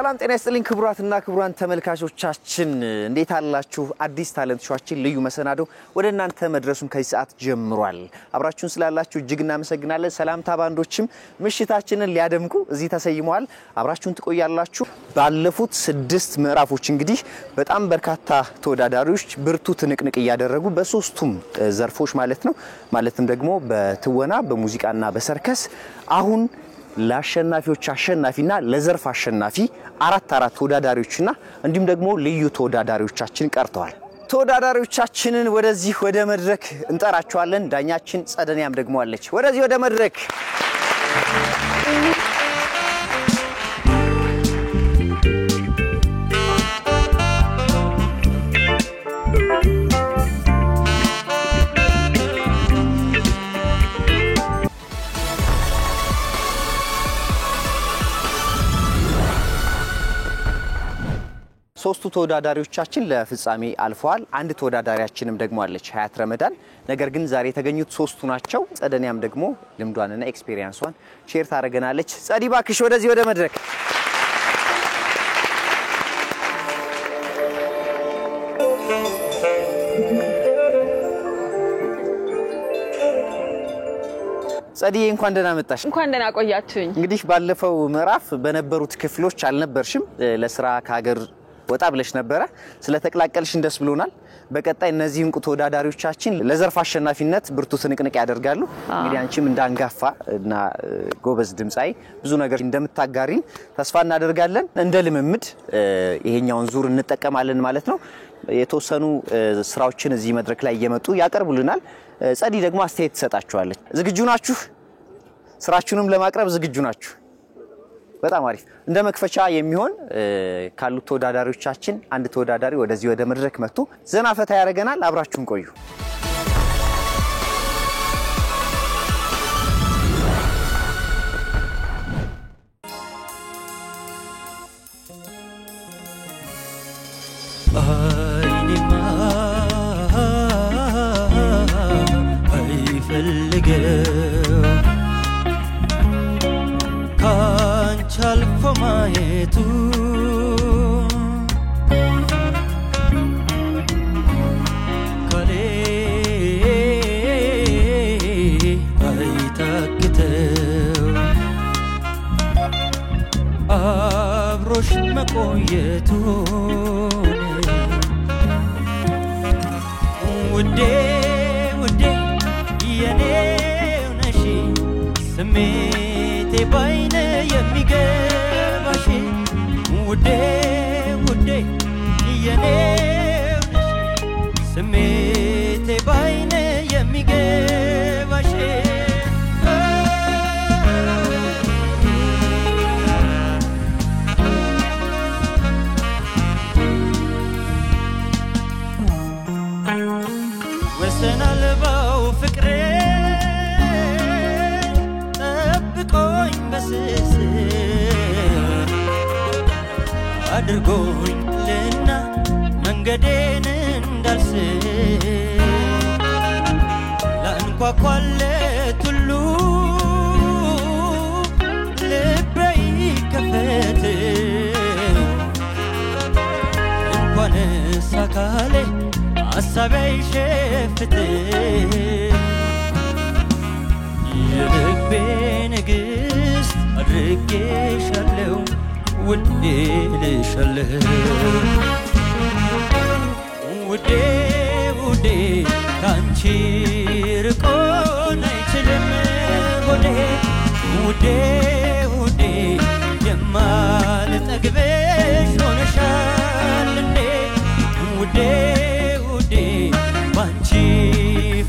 ሰላም ጤና ይስጥልኝ ክቡራትና ክቡራን ተመልካቾቻችን እንዴት አላችሁ? አዲስ ታለንት ሾዋችን ልዩ መሰናዶ ወደ እናንተ መድረሱን ከዚህ ሰዓት ጀምሯል። አብራችሁን ስላላችሁ እጅግ እናመሰግናለን። ሰላምታ ባንዶችም ምሽታችንን ሊያደምቁ እዚህ ተሰይመዋል። አብራችሁን ትቆያላችሁ። ባለፉት 6 ምዕራፎች እንግዲህ በጣም በርካታ ተወዳዳሪዎች ብርቱ ትንቅንቅ ያደረጉ በሶስቱም ዘርፎች ማለትም ደግሞ በትወና በሙዚቃና በሰርከስ አሁን ለአሸናፊዎች አሸናፊና ለዘርፍ አሸናፊ አራት ተወዳዳሪዎችና እንዲሁም ደግሞ ልዩ ተወዳዳሪዎቻችን ቀርተዋል። ተወዳዳሪዎቻችንን ወደዚህ ወደ መድረክ እንጠራቸዋለን። ዳኛችን ጸደኒያም ደግሞ አለች። ወደዚህ ወደ መድረክ ሶስቱ ተወዳዳሪዎቻችን ለፍጻሜ አልፈዋል። አንድ ተወዳዳሪያችንም ደግሞ አለች ሀያት ረመዳን። ነገር ግን ዛሬ የተገኙት ሶስቱ ናቸው። ጸደኒያም ደግሞ ልምዷንና ኤክስፒሪየንሷን ሼር ታደርገናለች። ጸዲ ባክሽ ወደዚህ ወደ መድረክ። ጸዲ እንኳን ደህና መጣሽ። እንኳን ደህና ቆያችሁኝ። እንግዲህ ባለፈው ምዕራፍ በነበሩት ክፍሎች አልነበርሽም። ለስራ ከሀገር ወጣ ብለሽ ነበር። ስለተቀላቀልሽ እንደስ ብሎናል። በቀጣይ እነዚህ እንቁ ተወዳዳሪዎቻችን ለዘርፍ አሸናፊነት ብርቱ ትንቅንቅ ያደርጋሉ። እንግዲህ አንቺም እንዳንጋፋ እና ጎበዝ ድምጻይ ብዙ ነገር እንደምታጋሪን ተስፋ እናደርጋለን። እንደ ልምምድ ይሄኛውን ዙር እንጠቀማለን ማለት ነው። የተወሰኑ ስራዎችን እዚህ መድረክ ላይ እየመጡ ያቀርቡልናል። ጸዲ ደግሞ አስተያየት ትሰጣችኋለች። ዝግጁ ናችሁ? ስራችሁንም ለማቅረብ ዝግጁ ናችሁ? በጣም አሪፍ። እንደ መክፈቻ የሚሆን ካሉት ተወዳዳሪዎቻችን አንድ ተወዳዳሪ ወደዚህ ወደ መድረክ መጥቶ ዘና ፈታ ያደርገናል። አብራችሁን ቆዩ። አድርጎኝ ልና መንገዴን እንዳልስ ላንኳኳለት ሁሉ ልቤ ይከፈት እንኳንስ አካሌ ሐሳቤ ይሸፍት የልቤ ንግሥት አድርጌሻለሁ ውዴ ልሻለሁ ውዴ ውዴ ካንቺ ርቆን አይችልም ሆዴ ውዴ ውዴ የማልጠግብሽ ሆነሻል እንዴ ውዴ ውዴ ባንቺ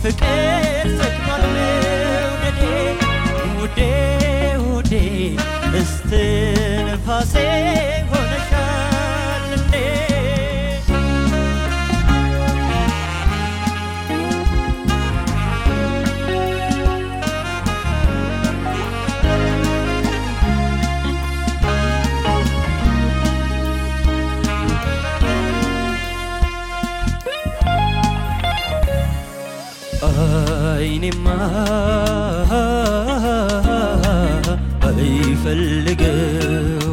ፍቅር ሰክኗል መውደዴ ውዴ ውዴ እስትንፋሴ ሆነሻል እንዴ አይኔማ አይፈልገው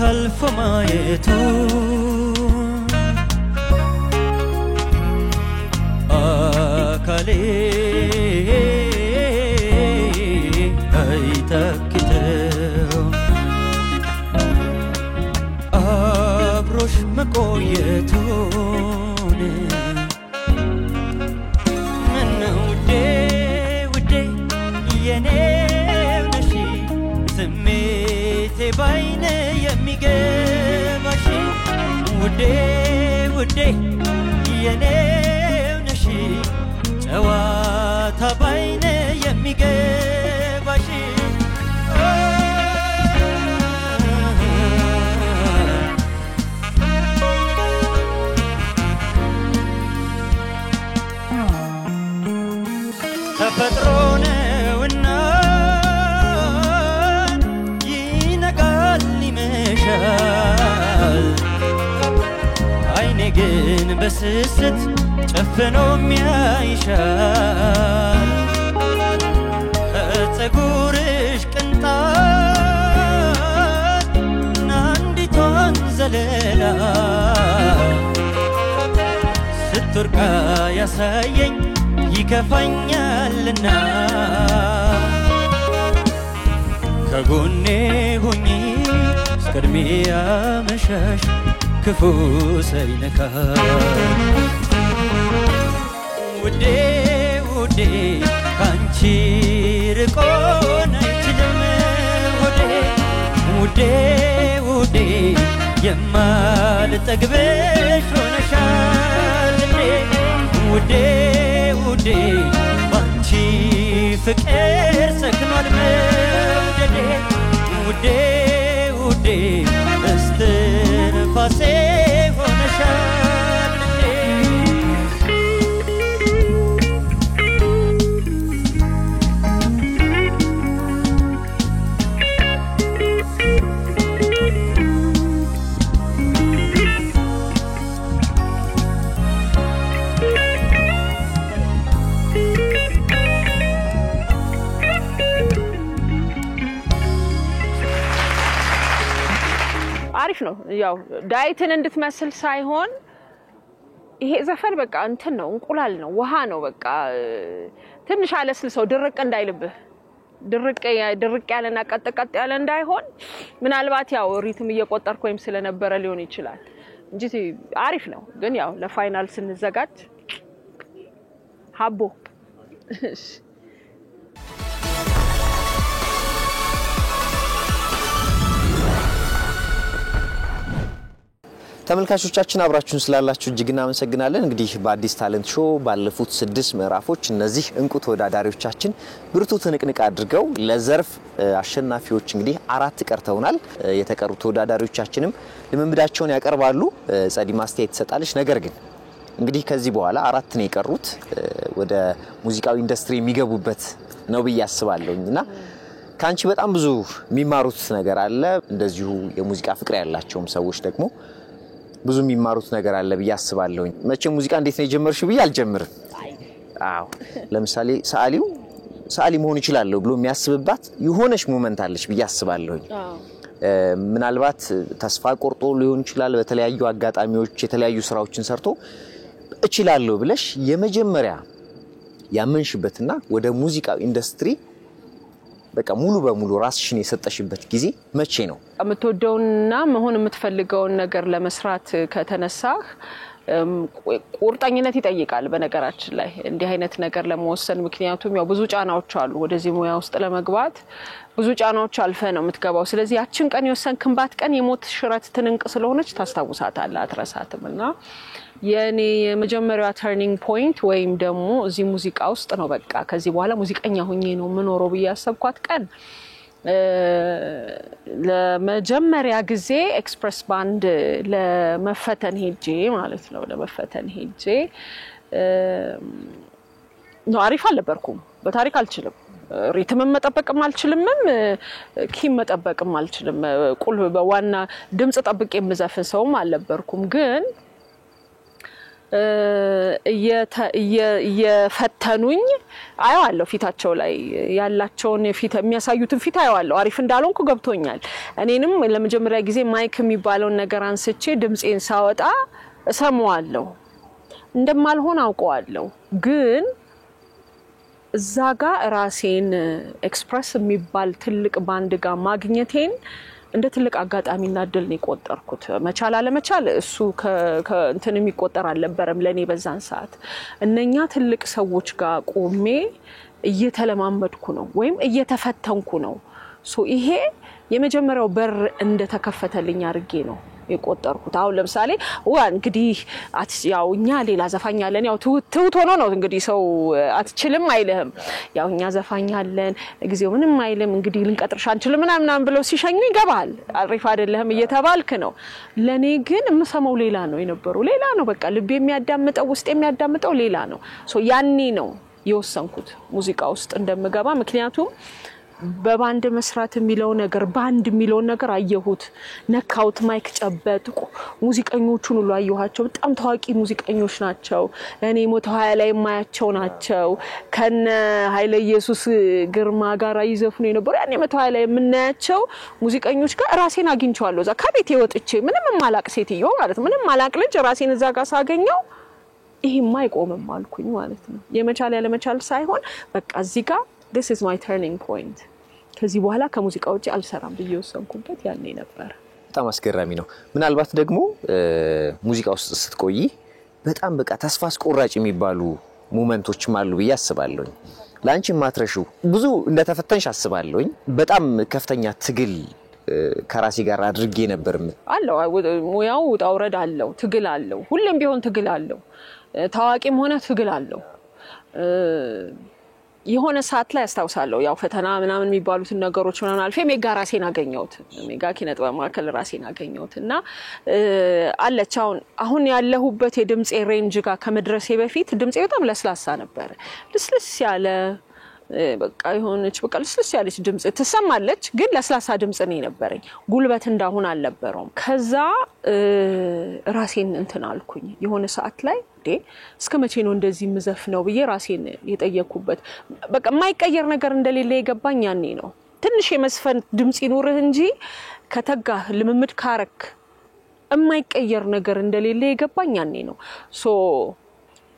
አልፎ ማየቱ አካሌ አይተክተው አብሮሽ መቆየቱን ምነው ውዴ ውዴ የኔው ነሽ ስሜቴ ባይነ የሚገባሽ ውዴ ውዴ የኔው ነሽ ጨዋታ ባይነ የሚገባሽ ተፈጥሮ ነውና ይነጋል ይመሻል አይኔ ግን በስስት ጨፍኖ የሚያይሻል ከፀጉርሽ ቅንጣት አንዲቷን ዘለላ ስትወርቃ ያሳየኝ ይከፋኛልና ከጎኔ ሁኚ እስከድሜ አመሻሽ ክፉ ሳይነካ ውዴ ውዴ ካንቺ ርቆን አይችልም ሆዴ ውዴ ውዴ የማልጠግብሽ ሆነሻል ውዴ ውዴ ባንቺ ፍቅር ሰክኗል መውደዴ ውዴ ውዴ እስትንፋሴ ሆነሻል አሪፍ ነው ያው ዳይትን እንድትመስል ሳይሆን ይሄ ዘፈን በቃ እንትን ነው እንቁላል ነው ውሃ ነው በቃ ትንሽ አለስልሰው ድርቅ እንዳይልብህ ድርቅ ያለና ቀጥቀጥ ያለ እንዳይሆን ምናልባት ያው ሪትም እየቆጠርኩ ወይም ስለነበረ ሊሆን ይችላል እንጂ አሪፍ ነው ግን ያው ለፋይናል ስንዘጋጅ ሀቦ ተመልካቾቻችን አብራችሁን ስላላችሁ እጅግ እናመሰግናለን እንግዲህ በአዲስ ታለንት ሾው ባለፉት 6 ምዕራፎች እነዚህ እንቁ ተወዳዳሪዎቻችን ብርቱ ትንቅንቅ አድርገው ለዘርፍ አሸናፊዎች እንግዲህ 4 ቀርተውናል የተቀሩ ተወዳዳሪዎቻችንም ልምምዳቸውን ያቀርባሉ ጸዲ ማስተያየት ትሰጣለች ነገር ግን እንግዲህ ከዚህ በኋላ 4 ነው የቀሩት ወደ ሙዚቃው ኢንዱስትሪ የሚገቡበት ነው በያስባለሁና ካንቺ በጣም ብዙ የሚማሩት ነገር አለ እንደዚሁ የሙዚቃ ፍቅር ያላቸውም ሰዎች ደግሞ ብዙ የሚማሩት ነገር አለ በያስባለሁኝ መቼ ሙዚቃ እንዴት ነው የጀመርሽው ብዬ አልጀምርም አዎ ለምሳሌ ሰዓሊ መሆን ይችላል ብሎ የሚያስብባት የሆነች ሞመንት አለች በያስባለሁኝ ምናልባት ተስፋ ቆርጦ ሊሆን ይችላል በተለያዩ አጋጣሚዎች የተለያዩ ስራዎችን ሰርቶ እችላለሁ ብለሽ የመጀመሪያ ያመንሽበትና ወደ ሙዚቃው ኢንዱስትሪ በቃ ሙሉ በሙሉ ራስሽን የሰጠሽበት ጊዜ መቼ ነው የምትወደውና መሆን የምትፈልገውን ነገር ለመስራት ከተነሳህ ቁርጠኝነት ይጠይቃል በነገራችን ላይ እንዲህ አይነት ነገር ለመወሰን ምክንያቱም ያው ብዙ ጫናዎች አሉ ወደዚህ ሙያ ውስጥ ለመግባት ብዙ ጫናዎች አልፈ ነው የምትገባው ስለዚህ ያችን ቀን የወሰንክባት ቀን የሞት ሽረት ትንንቅ ስለሆነች ታስታውሳታለህ አትረሳትምና የኔ የመጀመሪያው ተርኒንግ ፖይንት ወይም ደግሞ እዚህ ሙዚቃ ውስጥ ነው በቃ ከዚህ በኋላ ሙዚቀኛ ሆኜ ነው ምኖረው በያሰብኳት ቀን ለመጀመሪያ ጊዜ ኤክስፕረስ ባንድ ለመፈተን ሄጄ ማለት ነው ለመፈተን ሄጄ ነው አሪፍ አልነበርኩም በታሪክ አልችልም ሪትም መጠበቅም አልችልም ኪም መጠበቅም አልችልም ቁልፍ በዋና ድምጽ ጠብቄ የምዘፍን ሰውም አልነበርኩም ግን የፈተኑኝ አያዋለሁ ፊታቸው ላይ ያላቸውን ፊት የሚያሳዩትን ፊት አያዋለሁ አሪፍ እንዳልሆንኩ ገብቶኛል እኔንም ለመጀመሪያ ጊዜ ማይክ የሚባለውን ነገር አንስቼ ድምጼን ሳወጣ እሰማዋለሁ እንደማልሆን አውቀዋለሁ ግን እዛ ጋር ራሴን ኤክስፕረስ የሚባል ትልቅ ባንድ ጋር ማግኘቴን እንደ ትልቅ አጋጣሚና እድል ነው ቆጠርኩት መቻል አለመቻል እሱ ከእንትን የሚቆጠር አልነበረም ለኔ በዛን ሰዓት እነኛ ትልቅ ሰዎች ጋር ቆሜ እየተለማመድኩ ነው ወይም እየተፈተንኩ ነው ሶ ይሄ የመጀመሪያው በር እንደተከፈተልኝ አርጌ ነው የቆጠርኩት አሁን ለምሳሌ እንግዲህ ያውኛ ሌላ ዘፋኛለን ያው ትውት ሆኖ ነው እንግዲህ ሰው አትችልም አይልህም ያውኛ ዘፋኛለን ግዚያው ምንም አይልም እንግዲህ ልንቀጥርሽ አንችልም ምናምን ብለው ሲሸኙ ይገባል አሪፍ አይደለም እየተባልክ ነው ለኔ ግን የምሰማው ሌላ ነው የነበረው ሌላ ነው በቃ ልብ የሚያዳምጠው ውስጥ የሚያዳምጠው ሌላ ነው ሶ ያኔ ነው የወሰንኩት ሙዚቃ ውስጥ እንደምገባ ምክንያቱም በባንድ መስራት የሚለው ነገር ባንድ የሚለው ነገር አየሁት ነካውት ማይክ ጨበጥኩ ሙዚቀኞቹን ሁሉ አየኋቸው በጣም ታዋቂ ሙዚቀኞች ናቸው እኔ ሞተ 20 ላይ ማያቸው ናቸው ከነ ኃይለ ኢየሱስ ግርማ ጋር ይዘፍኑ የነበሩ ያኔ ሞተ 20 ላይ የምናያቸው ሙዚቀኞች ጋር ራሴን አግኝቻለሁ እዛ ከቤቴ ወጥቼ ምንም ማላቅ ሴትዮ ማለት ምንም ማላቅ ልጅ ራሴን እዛ ጋር ሳገኘው ይሄ ማይቆምም አልኩኝ ማለት ነው የመቻል ያለ መቻል ሳይሆን በቃ እዚህ ጋር this is my turning point ከዚህ በኋላ ከሙዚቃ ውጪ አልሰራም ብዬ ወሰንኩበት ያኔ ነበር በጣም አስገራሚ ነው ምናልባት ደግሞ ሙዚቃ ውስጥ ስትቆይ በጣም በቃ ተስፋ አስቆራጭ የሚባሉ ሞመንቶችም አሉ ብዬ አስባለሁ ላንቺ ማትረሹ ብዙ እንደተፈተንሽ አስባለሁ በጣም ከፍተኛ ትግል ከራሲ ጋር አድርጌ ነበርም አለው ሙያው ጣውረድ አለው ትግል አለው ሁሉም ቢሆን ትግል አለው ታዋቂም ሆነ ትግል አለው የሆነ ሰዓት ላይ አስተዋውሳለሁ ያው ፈተና ምናምን የሚባሉት ነገሮች ምናምን አልፌ ሜጋ ራሴን አገኘሁት ሜጋ ኪነጥበብ ማከል ራሴን አገኘሁትና አለች አሁን ያለሁበት የድምጽ ሬንጅ ጋር ከመድረሴ በፊት ድምጽ በጣም ለስላሳ ነበር ልስልስ ያለ በቃ ይሆነች በቃ ልስልስ ያለች ድምጽ ተሰማለች ግን ለስላሳ ድምጽ ነው የነበረኝ ጉልበት እንዳሁን አልነበረውም ከዛ ራሴን እንትን አልኩኝ የሆነ ሰዓት ላይ እስከመቼ ነው እንደዚህ ምዘፍነው ብዬ ራሴን የጠየኩበት በቃ ማይቀየር ነገር እንደሌለ የገባኝ ያኔ ነው ትንሽ የመስፈን ድምጽ ይኖርህ እንጂ ከተጋህ ልምምድ ካረክ የማይቀየር ነገር እንደሌለ የገባኝ ያኔ ነው ሶ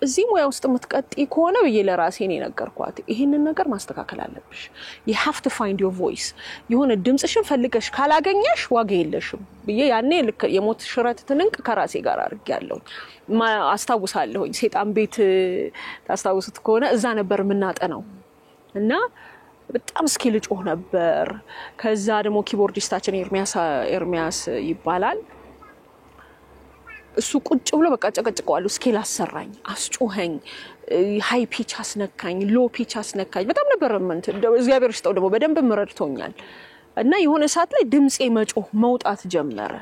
እዚህ ሙያ ውስጥ ምትቀጥይ ከሆነ ብዬ ለራሴ ነው ነገርኳት ይሄንን ነገር ማስተካከል አለብሽ you have to find your voice የሆነ ድምጽሽን ፈልገሽ ካላገኘሽ ዋጋ የለሽም ብዬ ያኔ ልክ የሞት ሽረት ትንንቅ ከራሴ ጋር አርጋለሁ አስተዋውሳለሁ ሰይጣን ቤት ታስተዋውሱት ከሆነ እዛ ነበር ምናጠናው እና በጣም ስኪል ጮህ ነበር ከዛ ደግሞ ኪቦርዲስታችን ኤርሚያስ ይባላል እሱ ቁጭ ብሎ በቃ ጨቀጨቀዋለሁ ስኬል አሰራኝ አስጮኸኝ ሃይ ፒች አስነካኝ ሎ ፒች አስነካኝ በጣም ነበር እግዚአብሔር ይስጠው ደግሞ በደንብ ምረድቶኛል እና የሆነ ሰዓት ላይ ድምጼ መጮህ መውጣት ጀመረ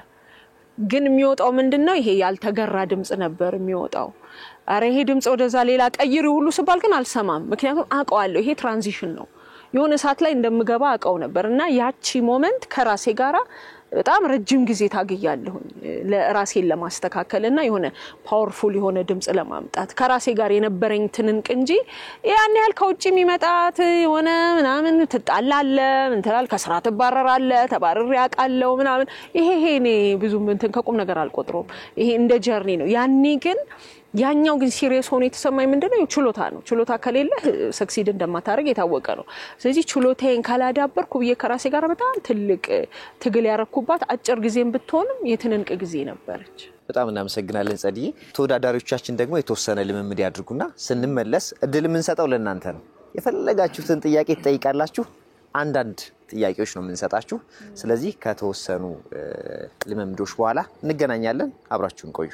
ግን የሚወጣው ምንድነው ይሄ ያልተገራ ድምጽ ነበር የሚወጣው አረ ይሄ ድምጽ ወደዛ ሌላ ቀይሩ ሁሉ ስባል ግን አልሰማም ምክንያቱም አቀዋለሁ ይሄ ትራንዚሽን ነው የሆነ ሰዓት ላይ እንደምገባ አቀው ነበርና ያቺ ሞመንት ከራሴ ጋራ በጣም ረጅም ጊዜ ታግያለሁ ለራሴን ለማስተካከልና የሆነ ፓወርፉል የሆነ ድምጽ ለማምጣት ከራሴ ጋር የነበረኝ ትንንቅ እንጂ ያን ያህል ከውጪ የሚመጣት የሆነ ምናምን ተጣላለ እንተላል ከስራ ተባረራለ ተባረር ያቃለው ምናምን ይሄ እኔ ብዙ እንትን ከቁም ነገር አልቆጥሮም ይሄ እንደ ጀርኒ ነው ያኔ ግን ያኛው ግን ሲሪየስ ሆነ የተሰማኝ ምንድነው ችሎታ ነው ችሎታ ከሌለ ሰክሲድ እንደማታረግ የታወቀ ነው ስለዚህ ችሎታዬን ካላዳበርኩ ብዬ ከራሴ ጋር በጣም ትልቅ ትግል ያረኩባት አጭር ጊዜም ብትሆንም የትንንቅ ጊዜ ነበርች በጣም እናመሰግናለን ጸዲዬ ተወዳዳሪዎቻችን ደግሞ የተወሰነ ልምምድ ያድርጉና ስንመለስ እድል የምንሰጠው ለእናንተ ነው የፈለጋችሁትን ጥያቄ ትጠይቃላችሁ አንዳንድ ጥያቄዎች ነው የምንሰጣችሁ ስለዚህ ከተወሰኑ ልምምዶች በኋላ እንገናኛለን አብራችሁን ቆዩ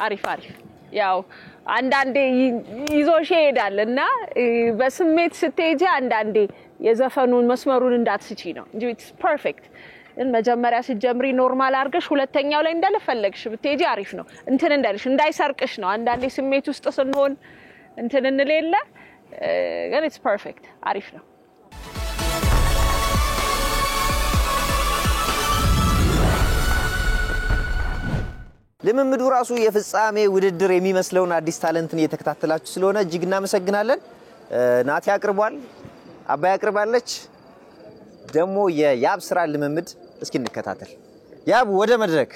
አሪፍ ያው አንዳንዴ ይዞሽ ይሄዳልና በስሜት ስትሄጂ አንዳንዴ የዘፈኑን መስመሩን እንዳትስቺ ነው እንጂ ኢትስ ፐርፌክት መጀመሪያ ሲጀምሪ ኖርማል አርገሽ ሁለተኛው ላይ እንደለፈለግሽ ብትሄጂ አሪፍ ነው እንትን እንዳልሽ እንዳይሰርቅሽ ነው አንዳንዴ ስሜት ውስጥ ስንሆን እንትን እንለለ ግን ኢትስ ፐርፌክት አሪፍ ነው ለምምዱ ራሱ የፍጻሜ ውድድር የሚመስለውን አዲስ ታለንትን እየተከታተላችሁ ስለሆነ እጅግ እናመሰግናለን ናቲ ያቅርቧል አባይ ያቅርባለች ደሞ የያብ ስራ ልምምድ እስኪ እንከታተል ያብ ወደ መድረክ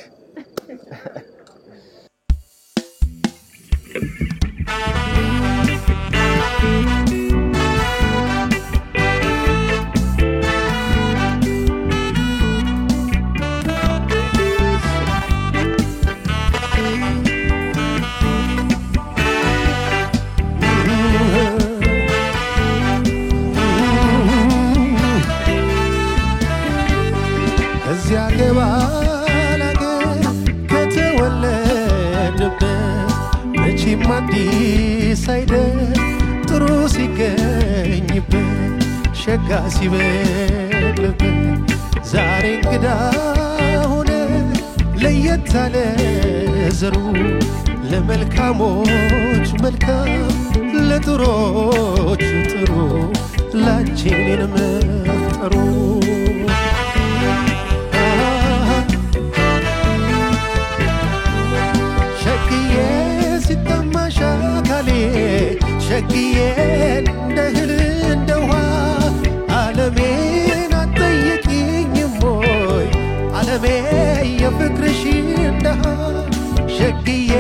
አዲስ አይደል ጥሩ ሲገኝበት ሸጋ ሲበልበት ዛሬ እንግዳ ሆነ ለየት ያለ ዘሩ ለመልካሞች መልካም ለጥሮች ጥሩ ላንቺን መፍጠሩ ሸግዬ ሲጠማሽ አካሌ ሸግዬ እንደ እህል እንደ ውሃ ዓለሜን አትጠይቂኝም ወይ ዓለሜ የፍቅርሽ እንደሃ ሸግዬ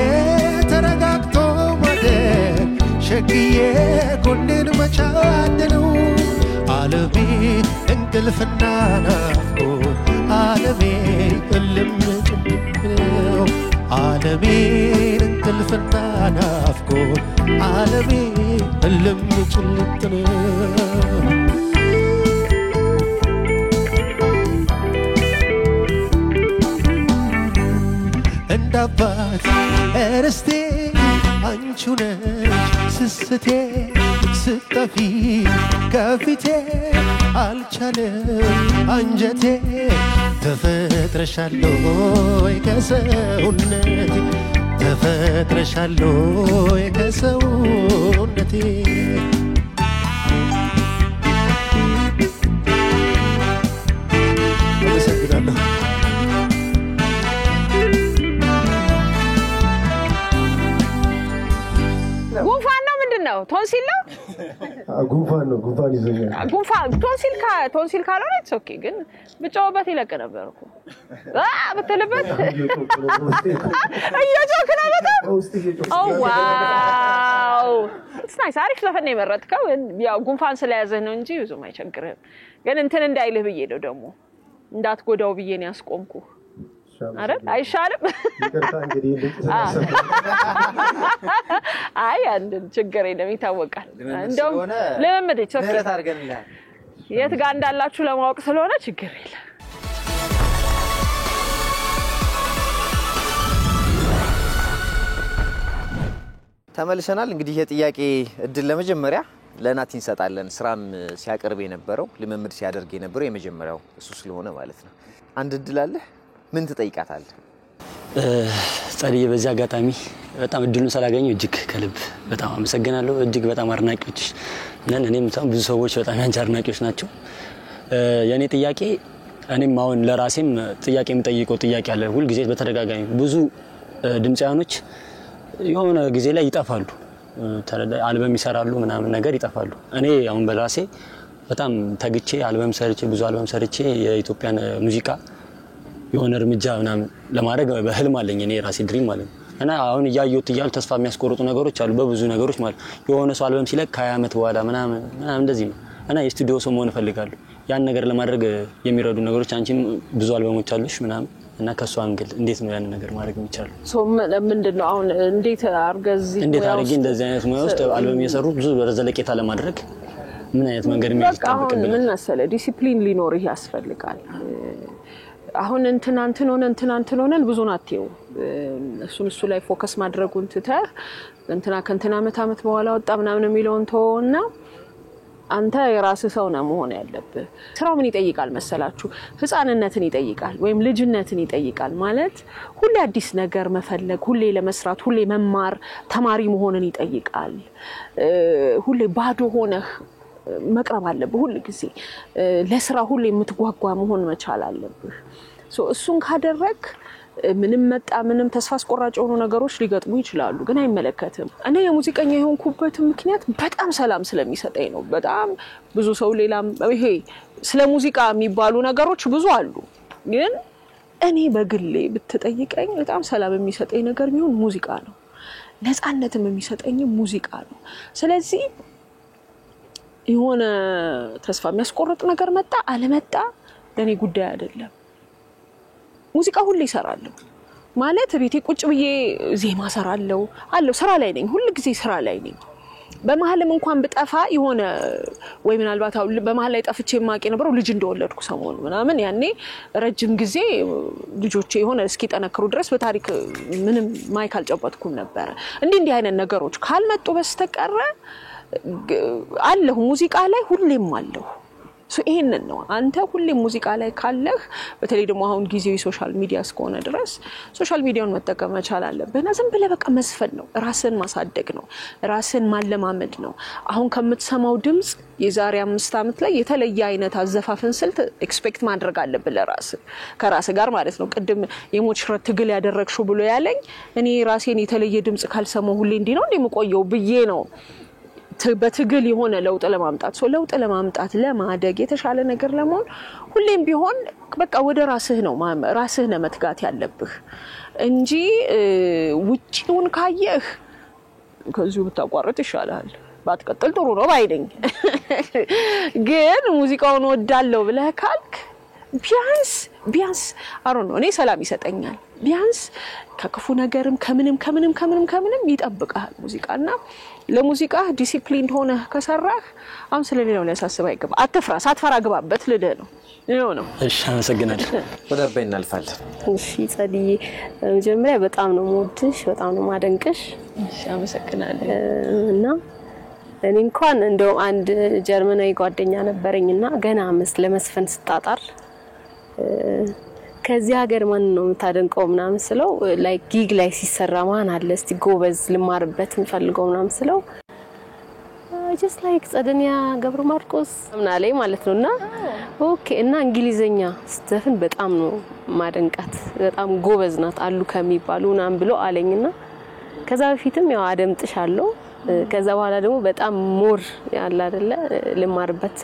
ተረጋግቶ ማደር ሸግዬ ጎኔን መቻደነው ዓለሜ እንቅልፍና ናፍቆት ዓለሜ እልም ጭምር ዓለሜ እንቅልፍና ናፍቆት ዓለሜ እልም ጭልጥ እንዳባት እርስቴ አንቺ ነሽ ስስቴ ስጠፊ ከፊቴ አልቻለም አንጀቴ ተፈጥረሻል ወይ ከሰውነቴ ተፈጥረሻል ወይ ከሰውነቴ አመሰግናለሁ ጉንፋን ነው ምንድነው ቶንሲል ነው ጉንፋን ነው ጉንፋን ይዘኛል ጉንፋን ቶንሲል ካልሆነ it's okay ግን ብቻውበት ይለቀ ነበርኩ በተለበት እየጮክ ነው በጣም ኦ ዋው it's nice አሪፍ ለፈን የመረጥከው ያው ጉንፋን ስለያዘህ ነው እንጂ ብዙም አይቸግርህም ግን እንትን እንዳይልህ ብዬ ነው ደግሞ እንዳትጎዳው ብዬ ነው ያስቆምኩ አረ አይሻልም ይቅርታ እንግዲህ አይ አንድ ችግር የለም ይታወቃል እንደውም ለምንድን ነው ምህረት አድርገንልሃል የት ጋር እንዳላችሁ ለማወቅ ስለሆነ ችግር የለም ተመልሰናል እንግዲህ የጥያቄ እድል ለመጀመሪያ ለናቲ እንሰጣለን ስራም ሲያቀርብ የነበረው ልምምድ ሲያደርግ የነበረው የመጀመሪያው እሱ ስለሆነ ማለት ነው አንድ እድል አለ ምን ትጠይቃታለህ ጻድዬ በዚህ አጋጣሚ በጣም እድሉን ስላገኘው እጅግ ከልብ በጣም አመሰግናለሁ እጅግ በጣም አድናቂዎች ነን እኔም በጣም ብዙ ሰዎች በጣም ያንቺ አድናቂዎች ናቸው የኔ ጥያቄ እኔም አሁን ለራሴም ጥያቄ የምጠይቀው ጥያቄ አለ ሁሉ ጊዜ በተደጋጋሚ ብዙ ድምጻያኖች የሆነ ጊዜ ላይ ይጣፋሉ አልበም ይሰራሉ ምናምን ነገር ይጣፋሉ እኔ አሁን በራሴ በጣም ተግቼ አልበም ሰርቼ ብዙ አልበም ሰርቼ የኢትዮጵያን ሙዚቃ የሆነ እርምጃ ምናምን ለማድረግ በህልም አለኝ እኔ ራሴ ድሪም ማለት ነው እና አሁን ያያዩት ይያል ተስፋ የሚያስቆርጡ ነገሮች አሉ በብዙ ነገሮች ማለት የሆነ ሰው አልበም ሲለቅ 20 አመት በኋላ ምናምን እንደዚህ ነው እና የስቱዲዮ ሰው መሆን ፈልጋለሁ ያን ነገር ለማድረግ የሚረዱ ነገሮች አንቺም ብዙ አልበሞች አሉሽ ምናምን እና ከሷ አንግል እንዴት ነው ያን ነገር ማድረግ የሚቻለው ሶ ምንድነው አሁን እንዴት አርገዚ እንዴት አርጊ እንደዚህ አይነት ሙያ ውስጥ አልበም እየሰሩ ብዙ ዘለቄታ ለማድረግ ምን አይነት መንገድ የሚያስፈልግብን ምን መሰለ ዲሲፕሊን ሊኖርህ ያስፈልጋል አሁን እንትን ሆነን ብዙ ናቸው እሱ ላይ ፎከስ ማድረጉን ትተህ እንትና አመት በኋላ ወጣ ምናምን የሚለውን ተውና አንተ የራስህ ሰው ነው መሆን ያለብህ ስራው ምን ይጠይቃል መሰላችሁ ህፃንነትን ይጠይቃል ወይም ልጅነትን ይጠይቃል ማለት ሁሌ አዲስ ነገር መፈለግ ሁሌ ለመስራት ሁሌ መማር ተማሪ መሆንን ይጠይቃል ሁሌ ባዶ ሆነህ መቅረብ አለብህ ሁሉ ጊዜ ለስራ ሁሌ የምትጓጓ መሆን መቻል አለብህ እሱን ካደረክ ምንም መጣ ምንም ተስፋ አስቆራጭ ሆኖ ነገሮች ሊገጥሙ ይችላሉ ግን አይመለከትም እኔ የሙዚቀኛ የሆንኩበት ምክንያት በጣም ሰላም ስለሚሰጠኝ ነው በጣም ብዙ ሰው ሌላም ይሄ ስለ ሙዚቃ የሚባሉ ነገሮች ብዙ አሉ ግን እኔ በግሌ ብትጠይቀኝ በጣም ሰላም የሚሰጠኝ ነገር ቢሆን ሙዚቃ ነው ነፃነትም የሚሰጠኝ ሙዚቃ ነው ስለዚህ የሆነ ተስፋ የሚያስቆርጥ ነገር መጣ አለመጣ ለኔ ጉዳይ አይደለም ሙዚቃ ሁሉ ይሰራል ማለት ቤቴ ቁጭ ብዬ ዜማ ሰራለው አለው ስራ ላይ ነኝ ሁሉ ጊዜ ስራ ላይ ነኝ በመሐልም እንኳን በጠፋ ይሆነ ወይ ምናልባት በመሐል ላይ ጠፍቼ ማቂ ነበር ልጅ እንደወለድኩ ሰሞኑ ምናምን ያኔ ረጅም ጊዜ ልጆቼ የሆነ እስኪ ጠነክሩ ድረስ በታሪክ ምንም ማይካል ጨበጥኩም ነበር እንዲህ አይነት ነገሮች ካልመጡ በስተቀረ አለሁ ሙዚቃ ላይ ሁሌም አለሁ ይሄንን ነው አንተ ሁሌም ሙዚቃ ላይ ካለህ በተለይ ደግሞ አሁን ጊዜው ሶሻል ሚዲያ እስከሆነ ድረስ ሶሻል ሚዲያውን መጠቀም መቻል አለብህና ዝም ብለህ በቃ መስፈን ነው ራስን ማሳደግ ነው ራስን ማለማመድ ነው አሁን ከምትሰማው ድምጽ የዛሬ 5 አመት ላይ የተለየ አይነት አዘፋፈን ስልት ኤክስፔክት ማድረግ አለብህ ከራስ ጋር ማለት ነው ቅድም የሞችረት ትግል ያደረግሽው ብሎ ያለኝ እኔ ራሴን የተለየ ድምጽ ካልሰማው ሁሌ እንዲ ነው እንደምቆየው ብዬ ነው በትግል የሆነ ለውጥ ለማምጣት ለማደግ የተሻለ ነገር ለመሆን ሁሌም ቢሆን በቃ ወደ ራስህ ነው መትጋት ያለብህ እንጂ ውጪውን ካየህ ከዚሁ ብታቋርጥ ይሻላል ባትቀጥል ጥሩ ነው ባይደኝ ግን ሙዚቃውን ወዳለው ብለህ ካልክ ቢያንስ አሮን ነው እኔ ሰላም ይሰጠኛል ቢያንስ ከክፉ ነገርም ከምንም ይጠብቃል ሙዚቃና ለሙዚቃ ዲሲፕሊን ሆነ ከሰራህ አሁን ስለሌላው ሊያሳስብ አይገባ አትፍራ ሳትፈራ ግባበት ልልህ ነው እሺ አመሰግናለሁ ወደበይ እናልፋለን እሺ ጸልይ መጀመሪያ በጣም ነው ሞድሽ በጣም ነው ማደንቅሽ እሺ አመሰግናለሁ እና እኔ እንኳን እንደው አንድ ጀርመናዊ ጓደኛ ነበርኝና ገና ለመስፈን ስጣጣር ከዚህ ሀገር ማን ነው ታደንቀው ምናምን ስለው ላይክ ጊግ ላይ ሲሰራ ማን አለ እስቲ ጎበዝ ልማርበት እንፈልገው ምናምን ስለው just like ጸደንያ ገብረ ማርቆስ ምናለይ ማለት ነውና ኦኬ እና እንግሊዘኛ ስተፍን በጣም ነው ማደንቃት በጣም ጎበዝ ናት አሉ ከሚባሉናም ብሎ አለኝና ከዛ በፊትም ያው አደምጥሻለሁ ከዛ በኋላ ደግሞ በጣም ሞር ያለ አይደለ ልማርበት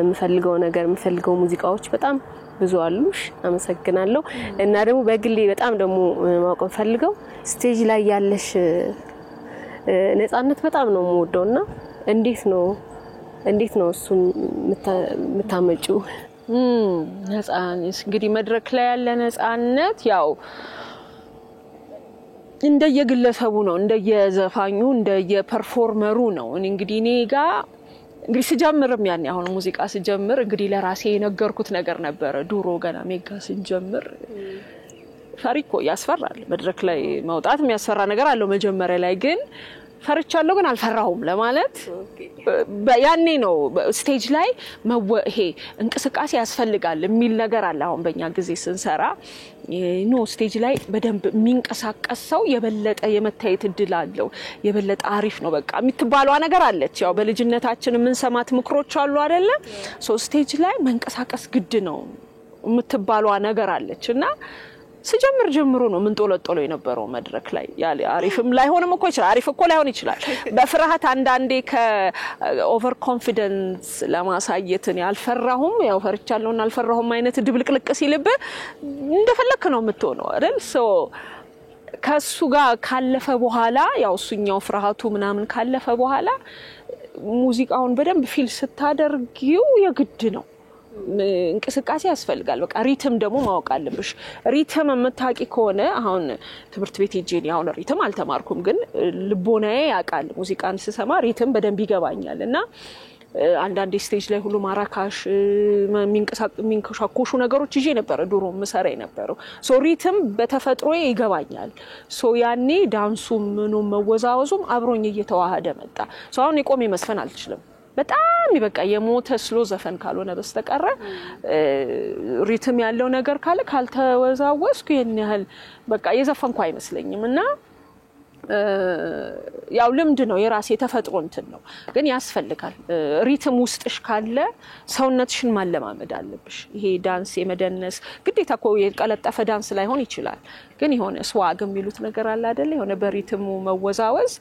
ምፈልገው ሙዚቃዎች በጣም ብዙ አሉሽ አመሰግናለሁ እና ደግሞ በግሌ በጣም ደግሞ ማወቅ ፈልገው ስቴጅ ላይ ያለሽ ነፃነት በጣም ነው የምወደውና እንዴት ነው እሱን መታመጪው ነፃነት እንግዲህ መድረክ ላይ ያለ ነፃነት ያው እንደየግለሰቡ ነው እንደየዘፋኙ እንደየፐርፎርመሩ ነው እንግዲህ እኔጋ እንግዲህ ስጀምርም ያኔ አሁን ሙዚቃ ስጀምር እንግዲህ ለራሴ የነገርኩት ነገር ነበር ዱሮ ገና ሜጋ ስንጀምር ፈሪኮ ያስፈራል መድረክ ላይ መውጣት የሚያስፈራ ነገር አለው መጀመሪያ ላይ ግን ፈርቻለሁ ግን አልፈራሁም ለማለት ያኔ ነው ስቴጅ ላይ ይሄ እንቅስቃሴ ያስፈልጋል የሚል ነገር አለ አሁን በእኛ ጊዜ ስንሰራ ስቴጅ ላይ በደንብ የሚንቀሳቀስ ሰው የበለጠ የመታየት እድል አለው የበለጠ አሪፍ ነው በቃ የምትባለው ነገር አለች ያው በልጅነታችን የምንሰማት ምክሮች አሉ አይደለ ስቴጅ ላይ መንቀሳቀስ ግድ ነው የምትባለው ነገር አለችና ስጀምር ጀምሮ ነው ምን ጦለጦሎ የነበረው መድረክ ላይ ያለ አሪፍም ላይ ሆነም እኮ ይችላል አሪፍ እኮ ላይ ሆነ ይችላል በፍርሃት አንዳንዴ ከኦቨር ኮንፊደንስ ለማሳየትን ያልፈራሁም ያው ፈርቻለሁና አልፈራሁም አይነት ድብልቅልቅ ሲልብ እንደፈለክ ነው የምትሆነው አይደል ከሱ ጋር ካለፈ በኋላ ያው እሱኛው ፍርሃቱ ምናምን ካለፈ በኋላ ሙዚቃውን በደንብ ፊል ስታደርጊው የግድ ነው እንቅስቃሴ ያስፈልጋል በቃ ሪትም ደግሞ ማወቅ አለብሽ ሪትም መታቂ ከሆነ አሁን ትምህርት ቤት ሄጄ አሁን ሪትም አልተማርኩም ግን ልቦናዬ ያቃል ሙዚቃን ስሰማ ሪትም በደንብ ይገባኛልና አንዳንድ ስቴጅ ላይ ሁሉ ማራካሽ ሚንቀሳቀሱ ነገሮች ይዤ ነበር ዱሮ መሰራ የነበረው ሪትም በተፈጥሮ ይገባኛል ያኔ ዳንሱም ነው መወዛወዙም አብሮኝ እየተዋሃደ መጣ አሁን የቆሜ መስፈን አልችልም በጣም ይበቃ የሞተ ስሎ ዘፈን ካልሆነ በስተቀረ ሪትም ያለው ነገር ካለ ካልተወዛወስኩ የነህል በቃ የዘፈንኩ አይመስለኝምና ያው ልምድ ነው የራሴ ተፈጥሮ እንትን ነው ግን ያስፈልጋል ሪትም ውስጥሽ ካለ ሰውነትሽን ማለማመድ አለብሽ ይሄ ዳንስ የመደነስ ግዴታ እኮ የቀለጠፈ ዳንስ ላይሆን ይችላል ግን የሆነ ስዋግ የሚሉት ነገር አለ አይደል የሆነ በሪትሙ መወዛወዝ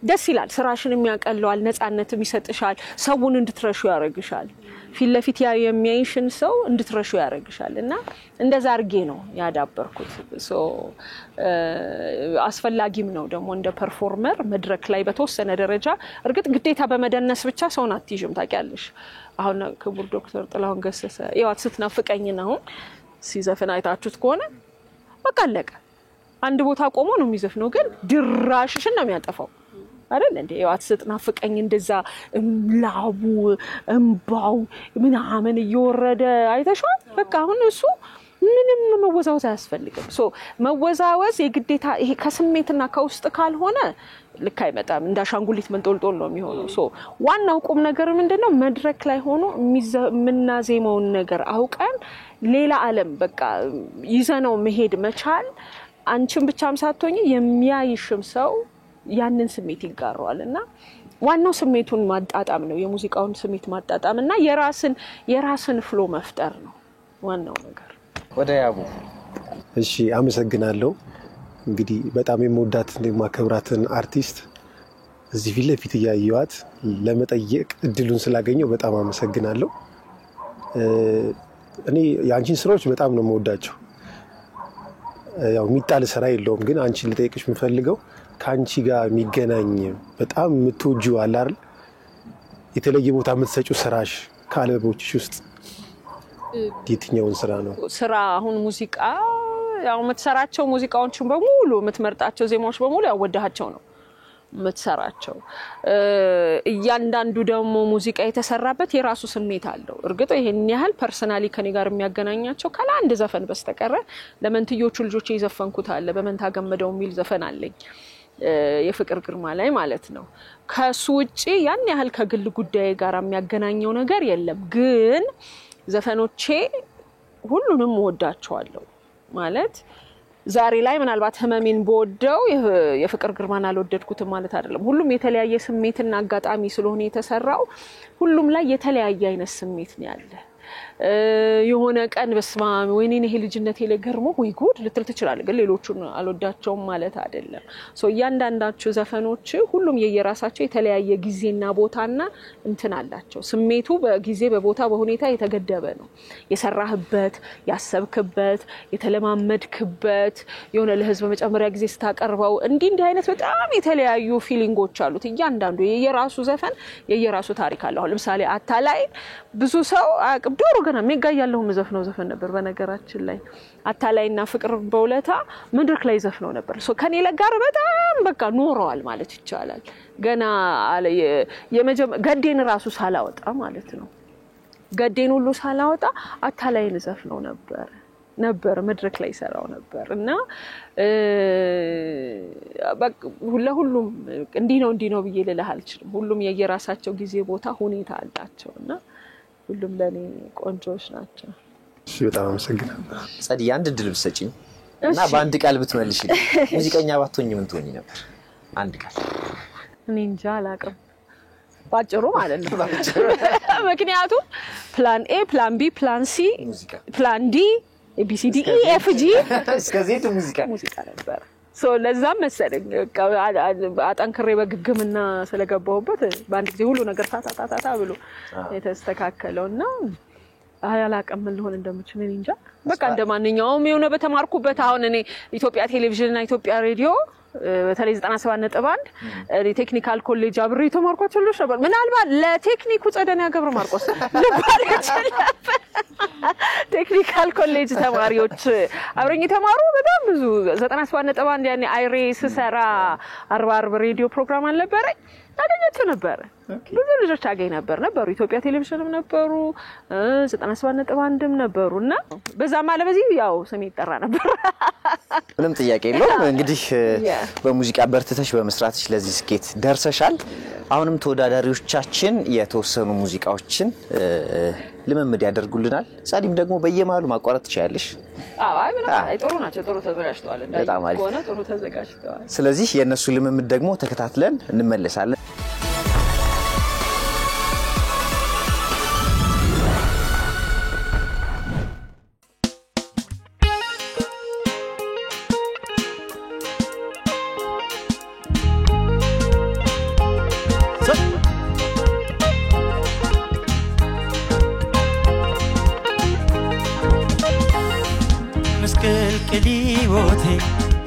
ደስ ይላል ስራሽን የሚያቀለዋል ነፃነትም ይሰጥሻል ሰውን እንድትረሹ ያረግሻል ፊት ለፊት የሚያይሽን ሰው እንድትረሹ ያረግሻልና እንደዛ አርጌ ነው ያዳበርኩት አስፈላጊም ነው ደግሞ እንደ ፐርፎርመር መድረክ ላይ በተወሰነ ደረጃ እርግጥ ግዴታ በመደነስ ብቻ ሰውን አትይዥም ታውቂያለሽ አሁን ክቡር ዶክተር ጥላሁን ገሰሰ ይዋት ስትናፍቀኝ ነው ሲዘፈን አይታችሁት ከሆነ በቃ አለቀ አንድ ቦታ ቆሞ ነው የሚዘፍነው ግን ድራሽሽን ነው የሚያጠፋው አይደል እንዴ ያው አትስጥናፍቀኝ እንደዛ ላቡ እንባው ምናምን እየወረደ አይተሻል በቃ አሁን እሱ ምንም መወዛወዝ አያስፈልግም ሶ መወዛወዝ የግዴታ ይሄ ከስሜትና ከውስጥ ካልሆነ ልክ አይመጣም እንዳሻንጉሊት መንጦልጦል ነው የሚሆነው ሶ ዋናው ቁም ነገር ምንድነው መድረክ ላይ ሆኖ ምናዜመውን ነገር አውቀን ሌላ ዓለም በቃ ይዘነው መሄድ መቻል አንቺም ብቻም ሳትሆኚ የሚያይሽም ሰው ያንን ስሜት ይጋራዋልና ዋናው ስሜቱን ማጣጣም ነው የሙዚቃውን ስሜት ማጣጣምና የራስን ፍሎ መፍጠር ነው ዋናው ነገር ወደ ያቡ እሺ አመሰግናለሁ እንግዲህ በጣም የምወዳት የማከብራትን አርቲስት እዚህ ፊት ለፊት ያያዩት ለመጠየቅ እድሉን ስላገኘው በጣም አመሰግናለሁ እኔ ያንቺን ስራዎች በጣም ነው የምወዳቸው ያው ሚጣል ስራ የለውም ግን አንቺን ልጠይቅሽ የምፈልገው ካንቺ ጋር የሚገናኝ በጣም የምትወጂው አለ አይደል የተለየ ቦታ የምትሰጪው ስራሽ ካለቦችሽ ውስጥ የትኛውን ስራ ነው ስራ አሁን ሙዚቃ ያው የምትሰራቸው ሙዚቃዎችን በሙሉ የምትመርጣቸው ዜማዎች በሙሉ ያወዳቸው ነው የምትሰራቸው እያንዳንዱ ደግሞ ሙዚቃ የተሰራበት የራሱ ስሜት አለው እርግጥ ይሄን ያህል ፐርሰናሊ ከኔ ጋር የሚያገናኛቸው ካለ አንድ ዘፈን በስተቀረ ለመንትዮቹ ልጆች የዘፈንኩት አለ በመንታ ገመደው የሚል ዘፈን አለኝ የፍቅር ግርማ ላይ ማለት ነው ከሱ ውጪ ያን ያህል ከግል ጉዳይ ጋር የሚያገናኘው ነገር የለም ግን ዘፈኖቼ ሁሉንም ወዳቸዋለሁ ማለት ዛሬ ላይ ምናልባት ህመሜን በወደው የፍቅር ግርማን አልወደድኩትም ማለት አይደለም ሁሉም የተለያየ ስሜትና አጋጣሚ ስለሆነ የተሰራው ሁሉም ላይ የተለያየ አይነት ስሜት ነው ያለ የሆነ ቀን በስማም ወይኔ ይሄ ልጅነቴ ለገርሞ ወይ ጉድ ልትል ትችላለህ ግን ሌሎቹን አልወዳቸውም ማለት አይደለም ሶ ያንዳንዳቸው ዘፈኖች ሁሉም የየራሳቸው የተለያየ ጊዜና ቦታና እንትን አላቸው ስሜቱ በጊዜ በቦታ በሁኔታ የተገደበ ነው የሰራህበት ያሰብክበት የተለማመድክበት የሆነ ለህዝብ መጨመሪያ ጊዜ ስታቀርበው እንዲህ አይነት በጣም የተለያዩ ፊሊንጎች አሉት እያንዳንዱ የየራሱ ዘፈን የየራሱ ታሪክ አለው ለምሳሌ አታላይ ብዙ ሰው ዶሮ ገና ሜጋ ያለው መዘፍነው ዘፈን ነበር በነገራችን ላይ አታላይና ፍቅር በውለታ መድረክ ላይ ዘፍነው ነበር ሶ ከኔ ለጋር በጣም በቃ ኖረዋል ማለት ይቻላል ገና ገዴን ራሱ ሳላወጣ ማለት ነው ገዴን ሁሉ ሳላወጣ አታላይን ዘፍነው ነበር መድረክ ላይ ሰራው ነበር እና ሁሉም እንዲህ ነው ብዬ ልልህ አልችልም ሁሉም የየራሳቸው ጊዜ ቦታ ሁኔታ አላቸውና ሁሉም ለኔ ቆንጆች ናቸው እሺ በጣም አመሰግናለሁ ጸዲ አንድ ድል ብትሰጪኝ እና በአንድ ቃል ብትመልሽልኝ ሙዚቀኛ ባትሆኚ ምን ትሆኚ ነበር አንድ ቃል እኔ እንጃ አላውቅም ባጭሩ ማለት ነው ምክንያቱም ፕላን ኤ ፕላን ቢ ፕላን ሲ ፕላን ዲ ኤቢሲዲ ኢኤፍጂ እስከዚህ ሙዚቃ ነበር ሶ ለዛም መሰለኝ አጣንክሬ በግግምና ስለገባሁበት በአንድ ጊዜ ሁሉ ነገር ታታታታ ብሎ የተስተካከለውና አያላቀም ልሆን እንደምችል እንጃ በቃ እንደማንኛውም የሆነ በተማርኩበት አሁን እኔ ኢትዮጵያ ቴሌቪዥን እና ኢትዮጵያ ሬዲዮ በተለይ 97.1 ቴክኒካል ኮሌጅ አብሬ ተማርኳቸው ነበር ምናልባት ለቴክኒኩ ጸደኒያ ገብረ ማርቆስ ልባለች ቴክኒካል ኮሌጅ ተማሪዎች አብረኝ ተማሩ በጣም ብዙ 97.1 ያኔ አይሬስ ሰራ 40 ሬዲዮ ፕሮግራም አልነበረኝ ታገኛቸው ነበር ብዙ ልጆች አገኝ ነበሩ ኢትዮጵያ ቴሌቪዥንም ነበሩ 97.1ም ነበሩና በዛ ማለት በዚህ ያው ስሜ ይጠራ ነበር ምንም ጥያቄ የለውም እንግዲህ በሙዚቃ በርትተሽ በመስራትሽ ለዚህ ስኬት ደርሰሻል አሁንም ተወዳዳሪዎቻችን የተወሰኑ ሙዚቃዎችን ልምምድ ያደርጉልናል ጸዲም ደግሞ በየማሉ ማቋረጥ ትችያለሽ አይ ጥሩ ናቸው ጥሩ ተዘጋጅተዋል እንዳይሆነ ጥሩ ተዘጋጅተዋል ስለዚህ የነሱ ልምምድ ደግሞ ተከታትለን እንመለሳለን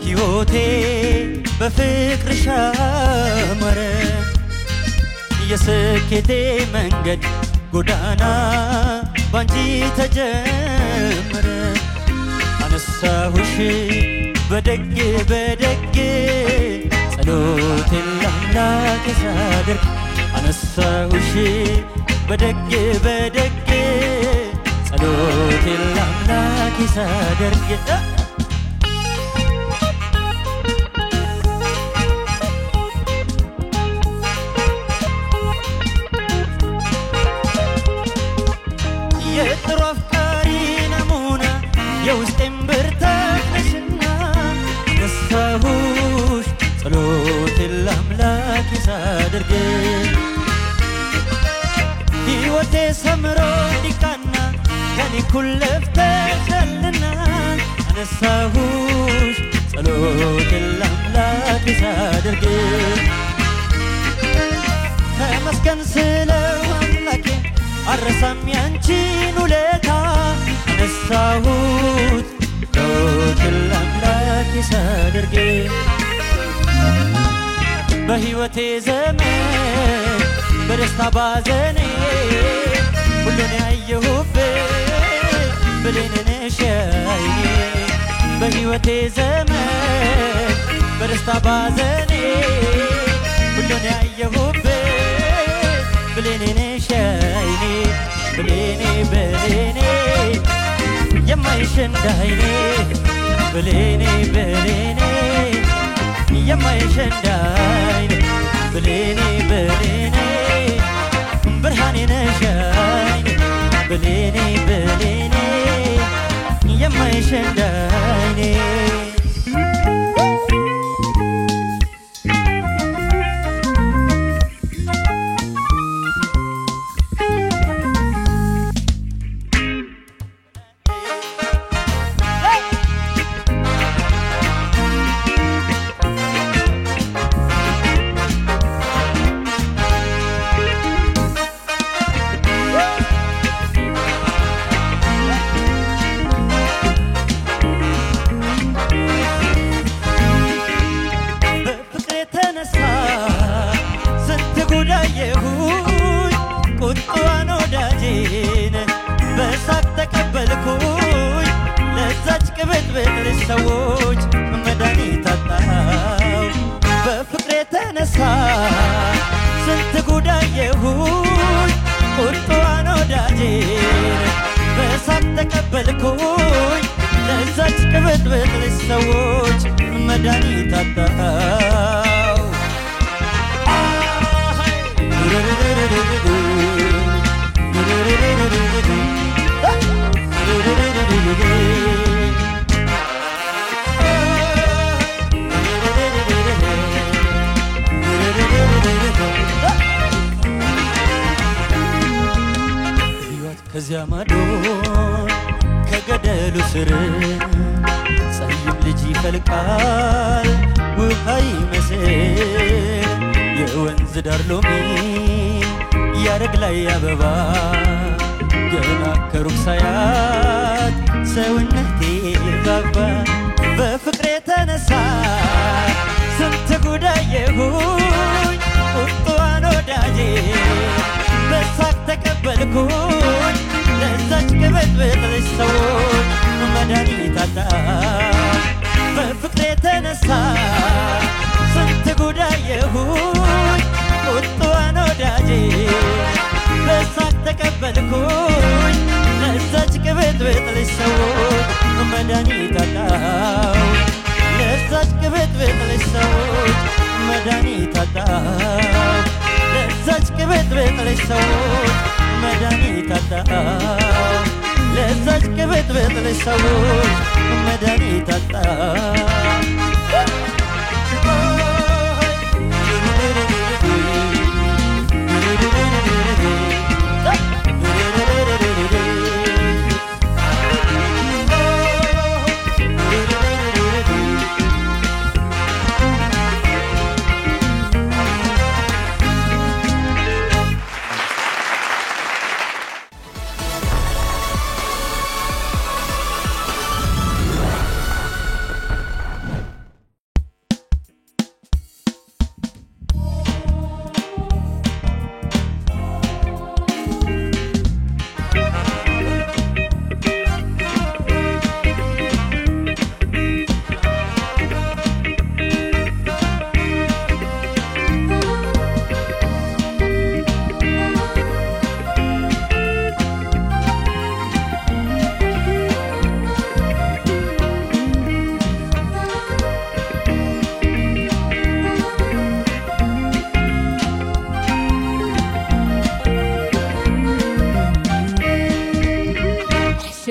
ህይወቴ በፍቅርሽ አመረ የስኬቴ መንገድ ጎዳና ባንቺ ተጀመረ አነሳሁሽ በደግ ጸሎቴን ለአምላኬ ሳደርግ አነሳሁሽ በደግ በደግ ጸሎቴን ለአምላኬ ሳደርግ የጥሩ አፍቃሪ ነሙና የውስጤን ብርታት ነሽና አነሳሁሽ ጸሎቴን ለአምላኬ ሳደርግ ሕይወቴ ሰምሮ እንዲቃና ከኔ እኩል ለፍተሻልና አነሳሁሽ ጸሎቴን ለአምላኬ ሳደርግ ተመስገን ስለው አምላኬ አረሳም ያንቺን ውለታ አነሳሁት ጸሎቴን ለአምላኬ ሳደርግ በሕይወቴ ዘመን በደስታ ባዘኔ ሁሉን ያየሁበት ብሌን ነሽ ዓይኔ በሕይወቴ ዘመን በደስታ ባዘኔ ሁሉን ያየሁበት ብሌን ነሽ ዓይኔ ብሌኔ ብሌኔ የማይሽ እንዳይኔ ብሌኔ ብሌኔ የማይሽ እንዳይኔ ብሌኔ ብሌኔ ብርሃኔ ነሽ ዓይኔ ብሌኔ ብሌኔ የማይሽ እንዳይኔ ሰዎች መድኃኒት አጣው በፍቅሬ ተነሳ ስንት ጉዳየሁኝ ቁጣዋን ወዳጄን በሳቅ ተቀበልኩኝ ለዛች ቅብጥብጥ ሰዎች መድኃኒት አጣው ከዚያ ማዶ ከገደሉ ስር ጸይም ልጅ ይፈልቃል ውሃ ይመስል የወንዝ ዳር ሎሚ ያረግ ላይ አበባ ገና ከሩቅ ሳያት ሰውነቴ ባባ በፍቅሬ ተነሳ ስንት ጉዳየሁኝ ቁጣዋን ወዳጄ በሳቅ ተቀበልኩኝ ለዛች ቅብጥብጥ ሰዎች መድኃኒት አጣው በፍቅሬ ተነሳ ስንት ጉዳየሁኝ ቁጣዋን ወዳጄ በሳቅ ተቀበልኩኝ ለዛች ቅብጥብጥ ሰዎች መድኃኒት አጣው ለዛች ቅብጥብጥ ሰዎች መድኃኒት አጣው ለዛች ቅብጥብጥ ሰዎች መድኃኒት አጣው ለዛች ቅብጥብጥ ሰዎች መድኃኒት አጣው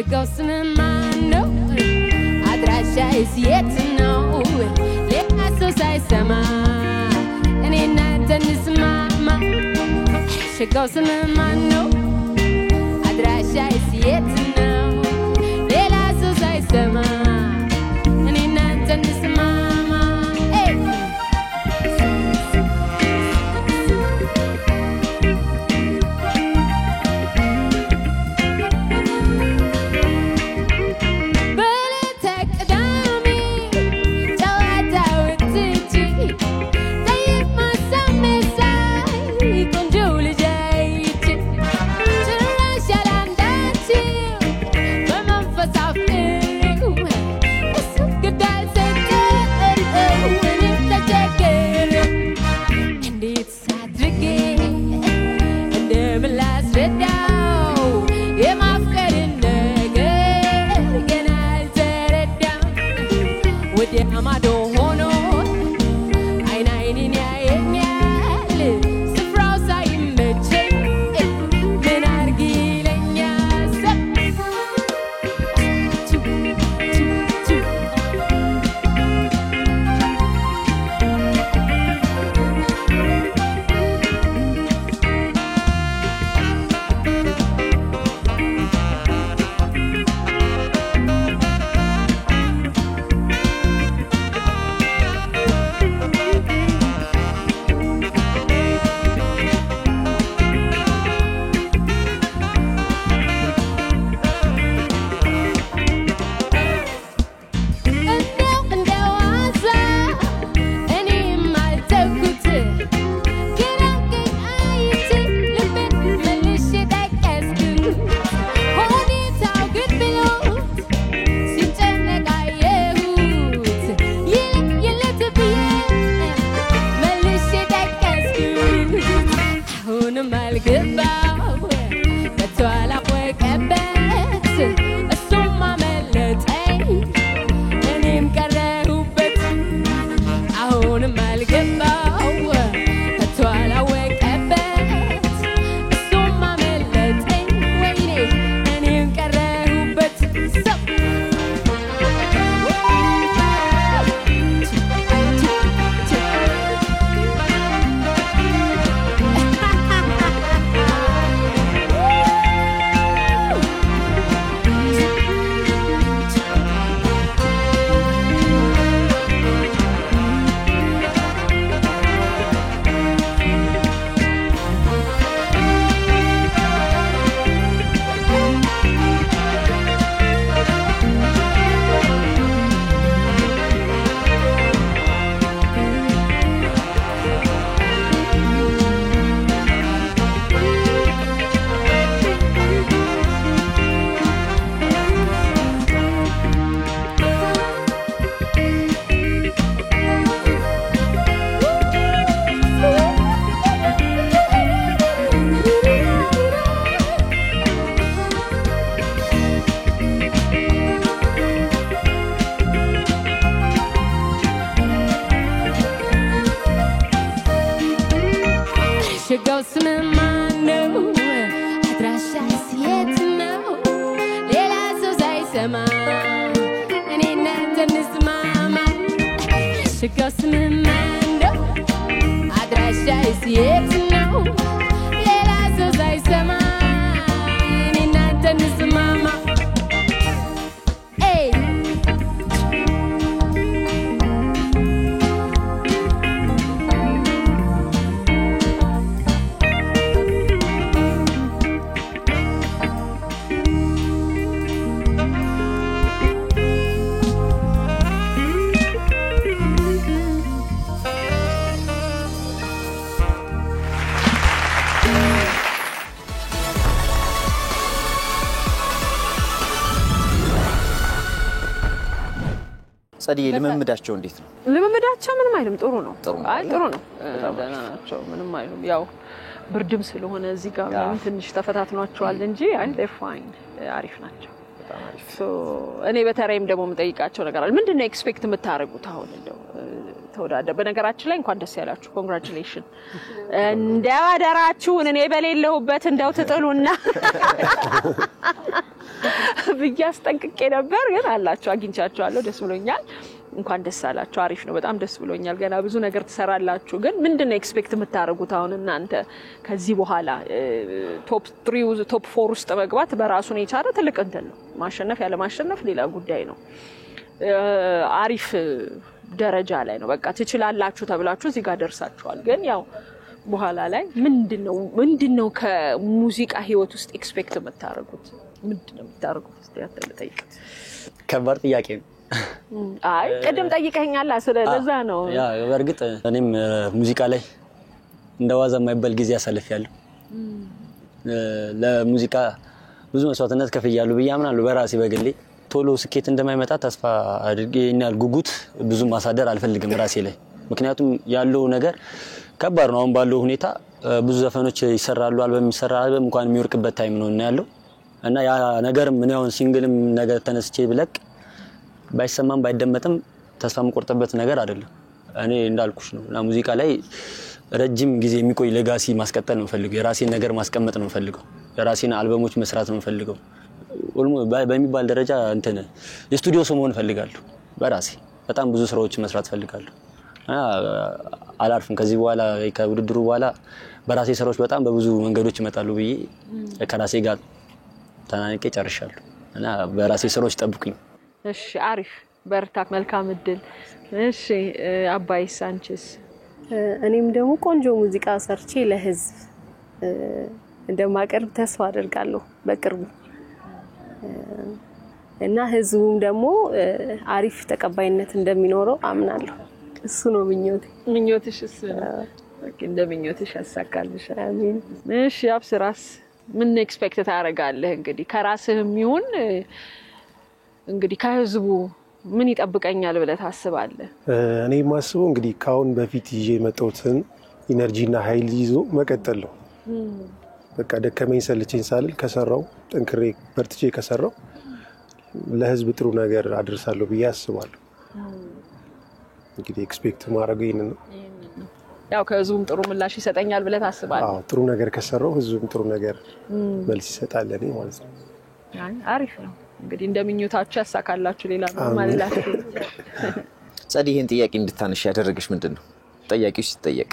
Shigos mano adrasha is yet no let us say sama and in that is mama Shigos mano adrasha is yet no let us say sama and in that is mama hey ጸዲዬ ልምምዳቸው እንዴት ነው? ልምምዳቸው ምንም አይልም ጥሩ ነው። አይ ጥሩ ነው። ደናቸው ምንም አይልም። ያው ብርድም ስለሆነ እዚህ ጋር ምንም ትንሽ ተፈታትኗቸዋል እንጂ አይ they fine አሪፍ ናቸው። እኔ በተራይም ደግሞ የምጠይቃቸው ነገር አለ። ምንድነው ኤክስፔክት የምታረጉት አሁን እንደው ተወዳደ በነገራችን ላይ እንኳን ደስ ያላችሁ ኮንግራቹሌሽን እንደው አደራችሁን እኔ በሌለሁበት እንደው ትጥሉና ብዬ አስጠንቅቄ ነበር ግን አላችሁ አግኝቻችኋለሁ ደስ ብሎኛል እንኳን ደስ አላችሁ አሪፍ ነው በጣም ደስ ብሎኛል ገና ብዙ ነገር ተሰራላችሁ ግን ምንድነው ኤክስፔክት የምታረጉት አሁን እናንተ ከዚህ በኋላ ቶፕ 3 ቶፕ 4 ውስጥ መግባት በራሱ ነው የቻለ ትልቅ እንትን ነው ማሸነፍ ያለ ማሸነፍ ሌላ ጉዳይ ነው አሪፍ ደረጃ ላይ ነው በቃ ትችላላችሁ ተብላችሁ እዚህ ጋር ደርሳችኋል ግን ያው በኋላ ላይ ምንድነው ከሙዚቃ ህይወት ውስጥ ኤክስፔክት የምታረጉት ምንድነው የምታረጉት እስቲ አትጠይቅ ከባድ ጥያቄ ነው አይ ቀደም ጠይቀኛል ስለዛ ነው ያ በርግጥ እኔም ሙዚቃ ላይ እንደዋዛ የማይባል ጊዜ ያሳልፋለሁ ለሙዚቃ ብዙ መስዋዕትነት ከፍያለሁ በያምናለሁ በራሴ በግሌ ቶሎ ስኬት እንደማይመጣ ተስፋ አድርጌ እናል ጉጉት ብዙ ማሳደር አልፈልግም ራሴ ላይ ምክንያቱም ያለው ነገር ከባድ ነው አሁን ባለው ሁኔታ ብዙ ዘፈኖች ይሰራሉ አልበም ይሰራል እንኳን የሚወርቅበት ታይም ነው እና ያለው እና ያ ነገር ምን ያውን ሲንግልም ነገር ተነስቼ ብለቅ ባይሰማም ባይደመጥም ተስፋ መቆርጠበት ነገር አይደለም እኔ እንዳልኩሽ ነው እና ሙዚቃ ላይ ረጅም ጊዜ የሚቆይ ሌጋሲ ማስቀጠል ነው ፈልገው የራሴን ነገር ማስቀመጥ ነው ፈልገው የራሴን አልበሞች መስራት ነው ፈልገው በሚባል ደረጃ እንትን የስቱዲዮ ሰው መሆን ፈልጋለሁ በራሴ በጣም ብዙ ስራዎች መስራት ፈልጋለሁ አላርፍም ከዚህ በኋላ ከውድድሩ በኋላ በራሴ ስራዎች በጣም በብዙ መንገዶች ይመጣሉ ብዬ ከራሴ ጋር ተናንቄ ጨርሻለሁ እና በራሴ ስራዎች ጠብቁኝ እሺ አሪፍ በርታ መልካም እድል እሺ አባይ ሳንቼስ እኔም ደግሞ ቆንጆ ሙዚቃ ሰርቼ ለህዝብ እንደማቀርብ ተስፋ አደርጋለሁ በቅርቡ እና ህዝቡም ደግሞ አሪፍ ተቀባይነት እንደሚኖረው አምናለሁ እሱ ነው ምኞትሽ እሱ ኦኬ እንደምኞትሽ ያሳካልሽ አሜን እሺ አብስራስ ምን ኤክስፔክት ታደርጋለህ እንግዲህ ከራስህም ይሁን እንግዲህ ከህዝቡ ምን ይጠብቀኛል ብለህ ታስባለህ እኔ ማስበው እንግዲህ ካሁን በፊት ይዤ መጣሁትን ኢነርጂና ኃይል ይዞ መቀጠል ነው በቃ ደከመኝ ሰልችኝ ሳልል ከሰራው ጠንክሬ በርትቼ ከሰራው ለህዝብ ጥሩ ነገር አድርሳለሁ ብዬ አስባለሁ እንግዲህ ኤክስፔክት ማድረግ ይሄንን ነው ያው ከህዝቡም ጥሩ ምላሽ ይሰጠኛል ብለህ ታስባለህ አዎ ጥሩ ነገር ከሰራው ህዝቡም ጥሩ ነገር መልስ ይሰጣል ለኔ ማለት ነው አሪፍ ነው እንግዲህ እንደምኞታችሁ ያሳካላችሁ ሌላ ማለት ጸዲ ይሄን ጥያቄ እንድታነሽ ያደረገሽ ምንድነው ጥያቄው ሲጠየቅ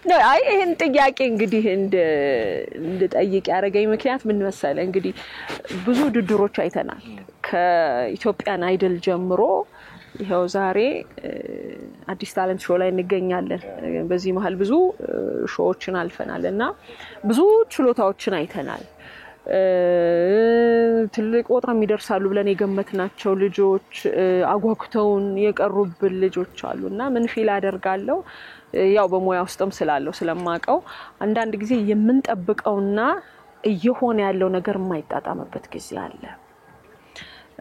ነው አይ ይሄን ጥያቄ እንግዲህ እንድጠይቅ ያደረገኝ ምክንያት ምን መሰለ እንግዲህ ብዙ ድድሮች አይተናል ከኢትዮጵያን አይደል ጀምሮ ይሄው ዛሬ አዲስ ታለንት ሾው ላይ እንገኛለን በዚህ መሃል ብዙ ሾዎችን አልፈናልና ብዙ ችሎታዎችን አይተናል ትልቅ ቦታ የሚደርሳሉ ብለን የገመትናቸው ልጆች አጓጉተውን የቀሩብን ልጆች አሉና ምን ፊል አደርጋለሁ ያው በሞያ ውስጥም ስላለው ስለማቀው አንዳንድ ጊዜ የምንጠብቀውና እየሆነ ያለው ነገር የማይጣጣምበት ጊዜ አለ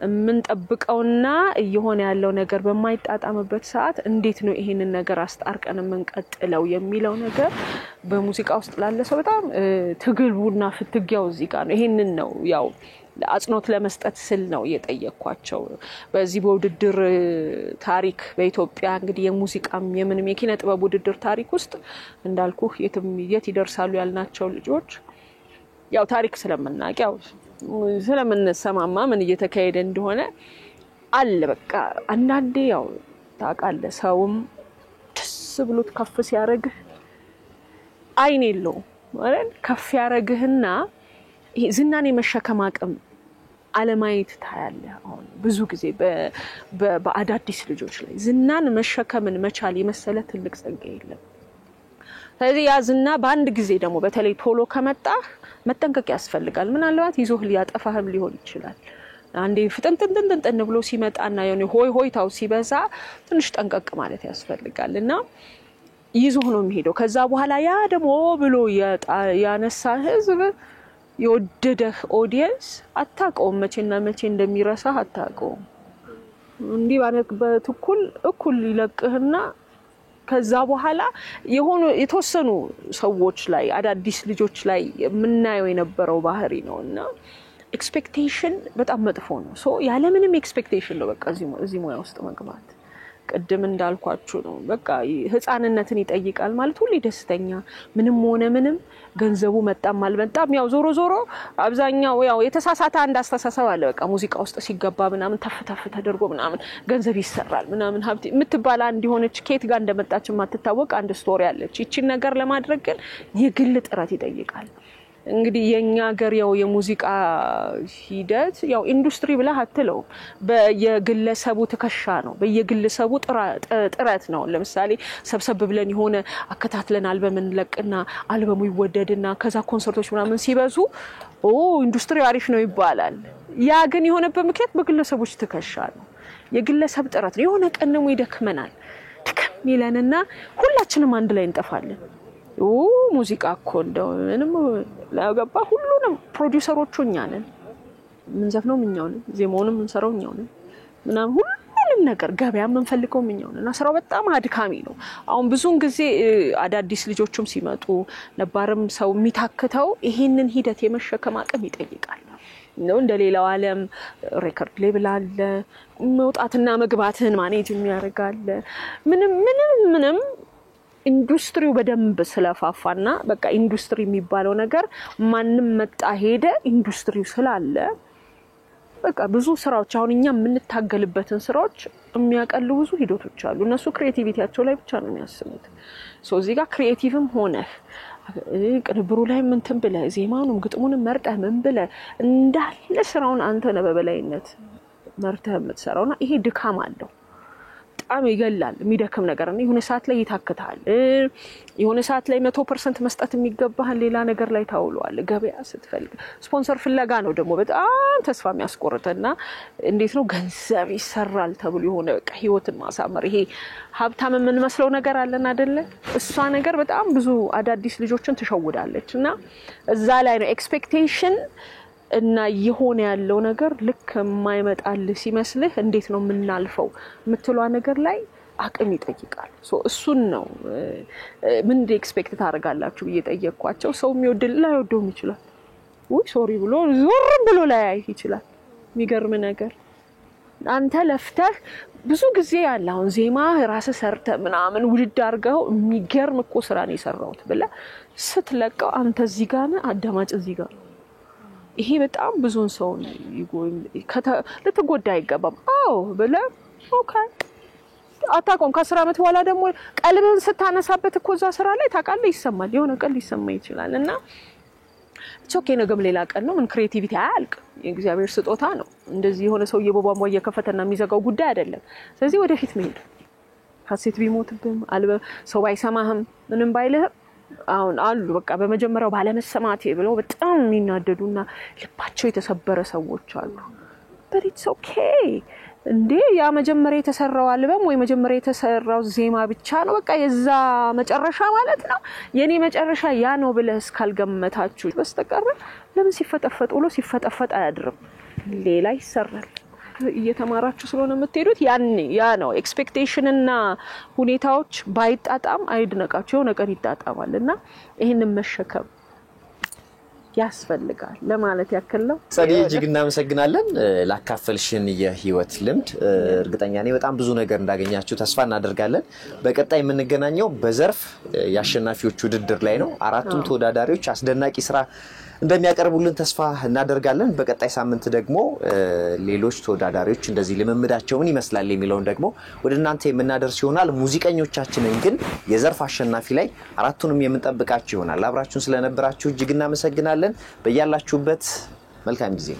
የምንጠብቀውና እየሆነ ያለው ነገር በማይጣጣምበት ሰዓት እንዴት ነው ይሄንን ነገር አስጣርቀን የምንቀጥለው የሚለው ነገር በሙዚቃ ውስጥ ላለ ሰው በጣም ትግሉና ፍትጊያው እዚህ ጋር ነው ይሄንን ነው ያው አጽኖት ለመስጠት ስል ነው የጠየቅኳቸው በዚህ በውድድር ታሪክ በኢትዮጵያ እንግዲህ የሙዚቃም የምንም የኪነ ጥበብ ውድድር ታሪክ ውስጥ እንዳልኩ የት ይደርሳሉ ያልናቸው ልጆች ያው ታሪክ ስለምናውቅ ያው ስለምንሰማማ ምን እየተካሄደ እንደሆነ አለ በቃ አንዳንዴ ያው ታውቃለህ ሰውም ደስ ብሎት ከፍ ሲያረግ አይን የለው ማለት ከፍ ያረግህና ይሄ ዝናን የመሸከም አቅም አለማየት ታያለህ አሁን ብዙ ጊዜ በአዳዲስ ልጆች ላይ ዝናን መሸከምን መቻል የመሰለ ትልቅ ጸጋ የለም ስለዚህ ያ ዝና በአንድ ጊዜ ደግሞ በተለይ ቶሎ ከመጣ መጠንቀቅ ያስፈልጋል ምናልባት ይዞህ ሊያጠፋህም ሊሆን ይችላል አንዴ ፍጥንጥንጥንጥን ብሎ ሲመጣና የሆነ ሆይታው ሲበዛ ትንሽ ጠንቀቅ ማለት ያስፈልጋልና ይዞህ ነው የሚሄደው ከዛ በኋላ ያ ደግሞ ብሎ ያነሳ ህዝብ የወደደህ ኦዲየንስ አታውቀውም መቼና መቼ እንደሚረሳህ አታውቀውም እንዲህ ባነቅበት እኩል ይለቅህና ከዛ በኋላ የሆኑ የተወሰኑ ሰዎች ላይ አዳዲስ ልጆች ላይ ምናየው የነበረው ባህሪ ነውና ኤክስፔክቴሽን በጣም መጥፎ ነው ሶ ያለ ምንም ኤክስፔክቴሽን ነው በቃ እዚህ ሙያ ውስጥ መግባት ቅድም እንዳልኳችሁ ነው በቃ ህፃንነትን ይጠይቃል ማለት ሁሉ ደስተኛ ምንም ሆነ ምንም ገንዘቡ መጣም አልመጣም ያው ዞሮ አብዛኛው ያው የተሳሳተ አንድ አስተሳሰብ አለ በቃ ሙዚቃ ውስጥ ሲገባ ምናምን ተፍተፍ ተደርጎ ምናምን ገንዘብ ይሰራል ምናምን ሀብት የምትባል አንድ ሆነች ኬት ጋር እንደመጣች ማትታወቅ አንድ ስቶሪ አለች እቺን ነገር ለማድረግ ግን የግል ጥረት ይጠይቃል እንግዲህ የኛ ሀገር ያው የሙዚቃ ሂደት ያው ኢንዱስትሪ ብለ አትለው በየግለሰቡ ተከሻ ነው በየግለሰቡ ጥረት ነው ለምሳሌ ሰብሰብ ብለን የሆነ አከታትለን አልበም እንለቅና አልበሙ ይወደድና ከዛ ኮንሰርቶች ምናምን ሲበዙ ኢንዱስትሪ አሪፍ ነው ይባላል ያ ግን የሆነበት ምክንያት በግለሰቦች ተከሻ ነው የግለሰብ ጥረት ነው የሆነ ቀን ነው ይደክመናል ተከም ይለንና ሁላችንም አንድ ላይ እንጠፋለን ሙዚቃ እኮ እንደው ምንም ላገባ ሁሉንም ፕሮዲዩሰሮቹ እኛ ነን ምን ዘፍነው ምንኛው ነን ዜማውንም እንሰራው እኛው ነን ምናምን ሁሉንም ነገር ገበያ መንፈልገው ምንኛው ነን ስራው በጣም አድካሚ ነው አሁን ብዙን ጊዜ አዳዲስ ልጆችም ሲመጡ ነባርም ሰው የሚታክተው ይሄንን ሂደት የመሸከም አቅም ይጠይቃል ነው እንደሌላው ዓለም ሬኮርድ ሌብል አለ መውጣትና መግባትን ማኔጅ የሚያደርጋል ምንም ኢንዱስትሪው በደንብ ስለፋፋና በቃ ኢንዱስትሪ የሚባለው ነገር ማንንም መጣ ሄደ ኢንዱስትሪው ስላለ በቃ ብዙ ስራዎች አሁን እኛ የምንታገልበትን ስራዎች የሚያቀሉ ብዙ ሂደቶች አሉ እነሱ ክሬቲቪቲያቸው ላይ ብቻ ነው የሚያስቡት እዚህ ጋር ክሬቲቭም ሆነ ቅንብሩ ላይ ምንትን ብለ ዜማውንም ግጥሙንም መርጠህ ምን ብለ እንዳለ ስራውን አንተ ነህ በበላይነት መርጠህ የምትሰራውና ይሄ ድካም አለው በጣም ይገላል የሚደክም ነገር ነው የሆነ ሰዓት ላይ ይታከታል የሆነ ሰዓት ላይ 100% መስጠት የሚገባህን ሌላ ነገር ላይ ታውሏል ገበያ ስትፈልግ ስፖንሰር ፍለጋ ነው ደግሞ በጣም ተስፋ የሚያስቆርጥና እንዴት ነው ገንዘብ ይሰራል ተብሎ የሆነ በቃ ህይወትን ማሳመር ይሄ ሀብታም ምን መስለው ነገር አለና አይደለ እሷ ነገር በጣም ብዙ አዳዲስ ልጆችን ትሸውዳለችና እዛ ላይ ነው ኤክስፔክቴሽን እና የሆነ ያለው ነገር ልክ የማይመጣል ሲመስልህ እንዴት ነው ምናልፈው ምትሏ ነገር ላይ አቅም ይጠይቃል እሱን ነው ምን ኤክስፔክት ታደርጋላችሁ እየጠየቅኳቸው ሰው የሚወድል ላይ ወደውም ይችላል ሶሪ ብሎ ዞርም ብሎ ላይ ይችላል የሚገርም ነገር አንተ ለፍተህ ብዙ ጊዜ ያለ አሁን ዜማ ራስ ሰርተ ምናምን ውድድ አርገው የሚገርም እኮ ስራ ነው የሰራውት ብለ ስትለቀው አንተ እዚህ ጋር ነህ አዳማጭ እዚህ ጋር ይሄ በጣም ብዙን ሰው ልትጎዳ አይገባም ብለ ኦኬ አታቆም ከ10 አመት በኋላ ደግሞ ቀልብን ስታነሳበት እኮ እዛ ስራ ላይ ታቃለ ይሰማል የሆነ ቀል ሊሰማ ይችላልና ቾኬ ነገም ሌላ ቀን ነው ምን ክሬቲቪቲ አያልቅ የእግዚአብሔር ስጦታ ነው እንደዚህ የሆነ ሰው የቦባም ወይ የከፈተና የሚዘጋው ጉዳይ አይደለም ስለዚህ ወደፊት መሄድ ሀሴት ቢሞትብም አልበ ሰው ባይሰማህም ምንም ባይልህ አሁን አሉ በቃ በመጀመሪያው ባለመሰማቴ ብለው በጣም የሚናደዱና ልባቸው የተሰበረ ሰዎች አሉ but it's okay እንዴ ያ መጀመሪያ የተሰራው አልበም ወይ መጀመሪያ የተሰራው ዜማ ብቻ ነው በቃ የዛ መጨረሻ ማለት ነው የኔ መጨረሻ ያ ነው ብለስ ካልገመታችሁ በስተቀር ለምን ሲፈጠፈጥ ብሎ ሲፈጠፈጥ አያድርም ሌላ ይሰራል እየተማራችሁ ስለሆነ የምትሄዱት ያ ነው ኤክስፔክቴሽን እና ሁኔታዎች ባይጣጣም አይድነቃቸው ነገር ይጣጣማልና ይሄንን መሸከም ያስፈልጋል ለማለት ያክል ነው ጸዲ እጅግና መሰግናለን ላካፈልሽን የህይወት ልምድ እርግጠኛ ነኝ በጣም ብዙ ነገር እንዳገኛችሁ ተስፋ እናደርጋለን በቀጣይ የምንገናኘው በዘርፍ ያሸናፊዎች ውድድር ላይ ነው አራቱም ተወዳዳሪዎች አስደናቂ ስራ እንደሚያቀርቡልን ተስፋ እናደርጋለን በቀጣይ ሳምንት ደግሞ ሌሎች ተወዳዳሪዎች እንደዚህ ልምምዳቸው ምን ይመስላል የሚለውን ደግሞ ወደናንተ የምናደርስ ይሆናል ሙዚቀኞቻችንን ግን የዘርፍ አሸናፊ ላይ አራቱንም የምንጠብቃችሁ ይሆናል አብራችሁን ስለነበራችሁ እጅግና መሰግናለን በእያላችሁበት መልካም ጊዜ